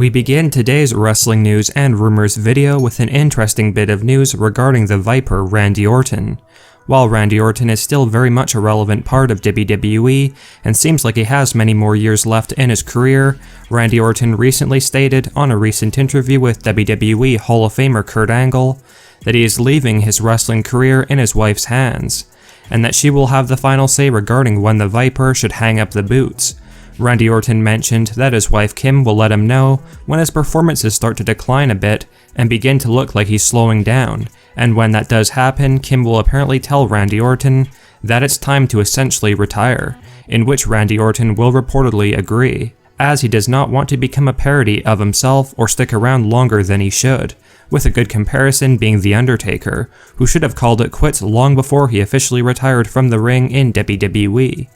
We begin today's wrestling news and rumors video with an interesting bit of news regarding the Viper Randy Orton. While Randy Orton is still very much a relevant part of WWE and seems like he has many more years left in his career, Randy Orton recently stated on a recent interview with WWE Hall of Famer Kurt Angle that he is leaving his wrestling career in his wife's hands, and that she will have the final say regarding when the Viper should hang up the boots. Randy Orton mentioned that his wife Kim will let him know when his performances start to decline a bit and begin to look like he's slowing down, and when that does happen, Kim will apparently tell Randy Orton that it's time to essentially retire, in which Randy Orton will reportedly agree, as he does not want to become a parody of himself or stick around longer than he should, with a good comparison being The Undertaker, who should have called it quits long before he officially retired from the ring in WWE.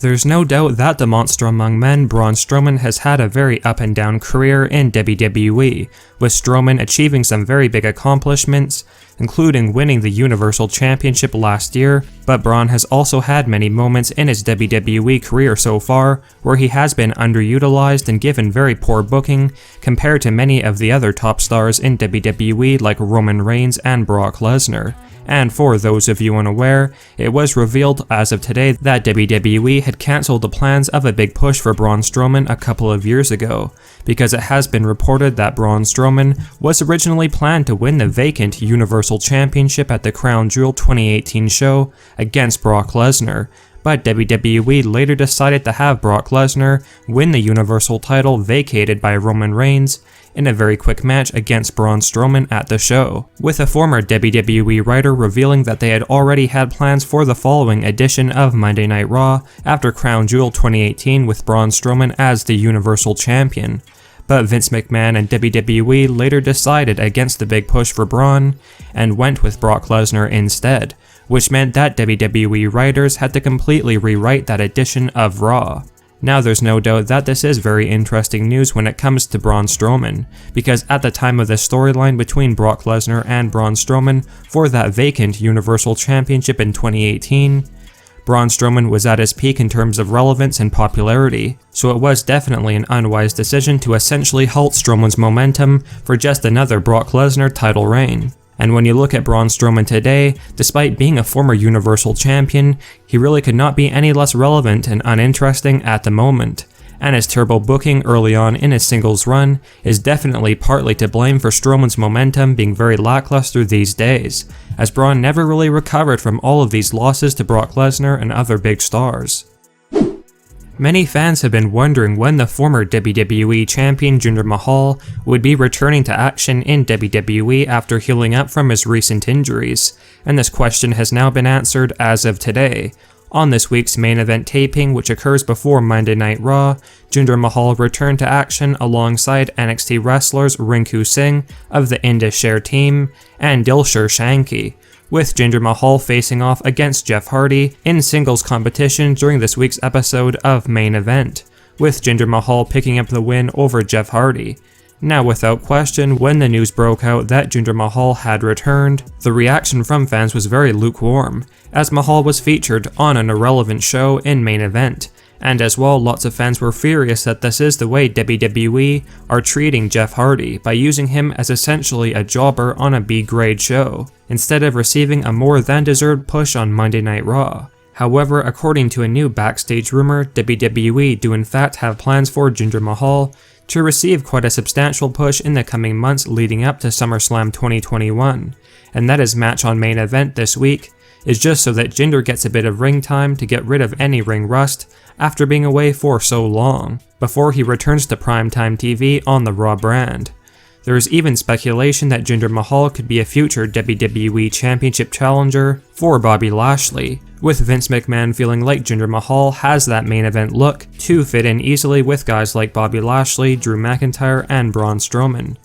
There's no doubt that the monster among men, Braun Strowman, has had a very up and down career in WWE, with Strowman achieving some very big accomplishments, including winning the Universal Championship last year, but Braun has also had many moments in his WWE career so far where he has been underutilized and given very poor booking compared to many of the other top stars in WWE like Roman Reigns and Brock Lesnar. And for those of you unaware, it was revealed as of today that WWE had cancelled the plans of a big push for Braun Strowman a couple of years ago, because it has been reported that Braun Strowman was originally planned to win the vacant Universal Championship at the Crown Jewel 2018 show against Brock Lesnar, but WWE later decided to have Brock Lesnar win the Universal title vacated by Roman Reigns in a very quick match against Braun Strowman at the show, with a former WWE writer revealing that they had already had plans for the following edition of Monday Night Raw after Crown Jewel 2018 with Braun Strowman as the Universal Champion. But Vince McMahon and WWE later decided against the big push for Braun and went with Brock Lesnar instead, which meant that WWE writers had to completely rewrite that edition of Raw. Now there's no doubt that this is very interesting news when it comes to Braun Strowman, because at the time of the storyline between Brock Lesnar and Braun Strowman for that vacant Universal Championship in 2018, Braun Strowman was at his peak in terms of relevance and popularity, so it was definitely an unwise decision to essentially halt Strowman's momentum for just another Brock Lesnar title reign. And when you look at Braun Strowman today, despite being a former Universal Champion, he really could not be any less relevant and uninteresting at the moment. And his terrible booking early on in his singles run is definitely partly to blame for Strowman's momentum being very lackluster these days, as Braun never really recovered from all of these losses to Brock Lesnar and other big stars. Many fans have been wondering when the former WWE Champion Jinder Mahal would be returning to action in WWE after healing up from his recent injuries, and this question has now been answered as of today. On this week's main event taping, which occurs before Monday Night Raw, Jinder Mahal returned to action alongside NXT wrestlers Rinku Singh of the Indus Sher team and Dilsher Shanky, with Jinder Mahal facing off against Jeff Hardy in singles competition during this week's episode of Main Event, with Jinder Mahal picking up the win over Jeff Hardy. Now, without question, when the news broke out that Jinder Mahal had returned, the reaction from fans was very lukewarm, as Mahal was featured on an irrelevant show in Main Event, and as well, lots of fans were furious that this is the way WWE are treating Jeff Hardy by using him as essentially a jobber on a B-grade show, instead of receiving a more than deserved push on Monday Night Raw. However, according to a new backstage rumor, WWE do in fact have plans for Jinder Mahal to receive quite a substantial push in the coming months leading up to SummerSlam 2021, and that his match on Main Event this week is just so that Jinder gets a bit of ring time to get rid of any ring rust after being away for so long, before he returns to primetime TV on the Raw brand. There is even speculation that Jinder Mahal could be a future WWE Championship challenger for Bobby Lashley, with Vince McMahon feeling like Jinder Mahal has that main event look to fit in easily with guys like Bobby Lashley, Drew McIntyre, and Braun Strowman.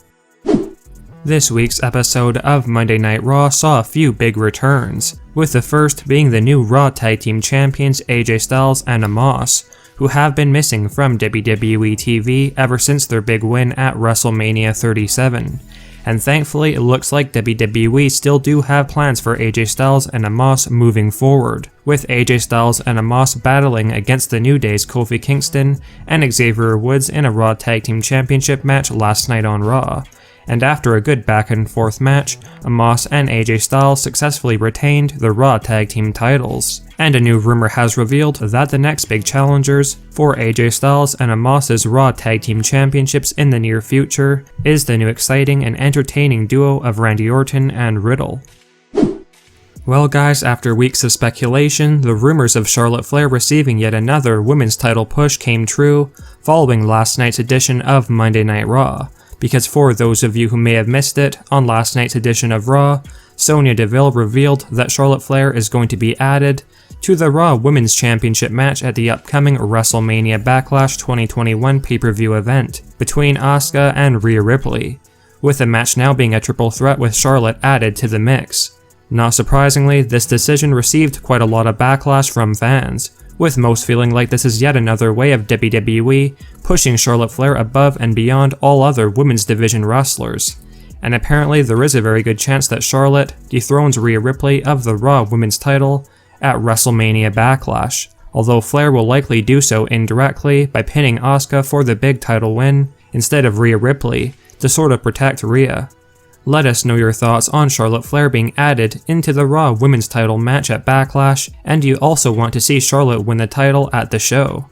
This week's episode of Monday Night Raw saw a few big returns, with the first being the new Raw Tag Team Champions AJ Styles and Omos, who have been missing from WWE TV ever since their big win at WrestleMania 37. And thankfully, it looks like WWE still do have plans for AJ Styles and Omos moving forward, with AJ Styles and Omos battling against the New Day's Kofi Kingston and Xavier Woods in a Raw Tag Team Championship match last night on Raw. And after a good back and forth match, Omos and AJ Styles successfully retained the Raw Tag Team titles. And a new rumor has revealed that the next big challengers for AJ Styles and Omos's Raw Tag Team Championships in the near future is the new exciting and entertaining duo of Randy Orton and Riddle. Well guys, after weeks of speculation, the rumors of Charlotte Flair receiving yet another women's title push came true following last night's edition of Monday Night Raw. Because for those of you who may have missed it, on last night's edition of Raw, Sonya Deville revealed that Charlotte Flair is going to be added to the Raw Women's Championship match at the upcoming WrestleMania Backlash 2021 pay-per-view event between Asuka and Rhea Ripley, with the match now being a triple threat with Charlotte added to the mix. Not surprisingly, this decision received quite a lot of backlash from fans, with most feeling like this is yet another way of WWE pushing Charlotte Flair above and beyond all other women's division wrestlers. And apparently there is a very good chance that Charlotte dethrones Rhea Ripley of the Raw Women's title at WrestleMania Backlash, although Flair will likely do so indirectly by pinning Asuka for the big title win instead of Rhea Ripley to sort of protect Rhea. Let us know your thoughts on Charlotte Flair being added into the Raw Women's title match at Backlash, and do you also want to see Charlotte win the title at the show?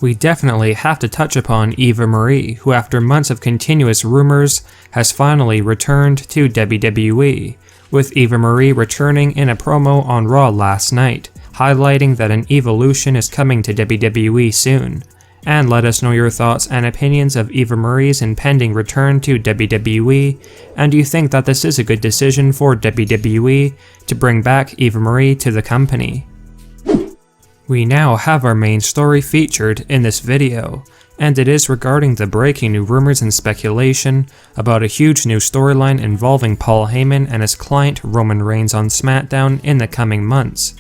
We definitely have to touch upon Eva Marie, who after months of continuous rumors has finally returned to WWE, with Eva Marie returning in a promo on Raw last night, highlighting that an evolution is coming to WWE soon. And let us know your thoughts and opinions of Eva Marie's impending return to WWE, and do you think that this is a good decision for WWE to bring back Eva Marie to the company? We now have our main story featured in this video, and it is regarding the breaking new rumors and speculation about a huge new storyline involving Paul Heyman and his client Roman Reigns on SmackDown in the coming months.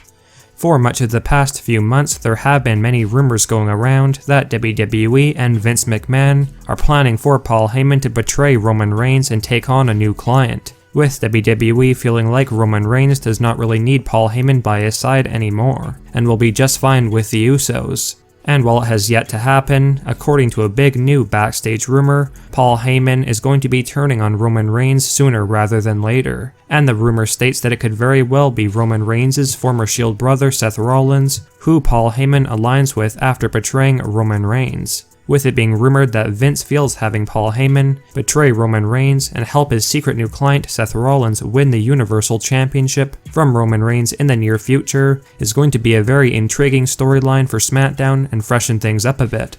For much of the past few months, there have been many rumors going around that WWE and Vince McMahon are planning for Paul Heyman to betray Roman Reigns and take on a new client, with WWE feeling like Roman Reigns does not really need Paul Heyman by his side anymore, and will be just fine with the Usos. And while it has yet to happen, according to a big new backstage rumor, Paul Heyman is going to be turning on Roman Reigns sooner rather than later, and the rumor states that it could very well be Roman Reigns' former Shield brother Seth Rollins, who Paul Heyman aligns with after betraying Roman Reigns, with it being rumored that Vince feels having Paul Heyman betray Roman Reigns and help his secret new client Seth Rollins win the Universal Championship from Roman Reigns in the near future is going to be a very intriguing storyline for SmackDown and freshen things up a bit.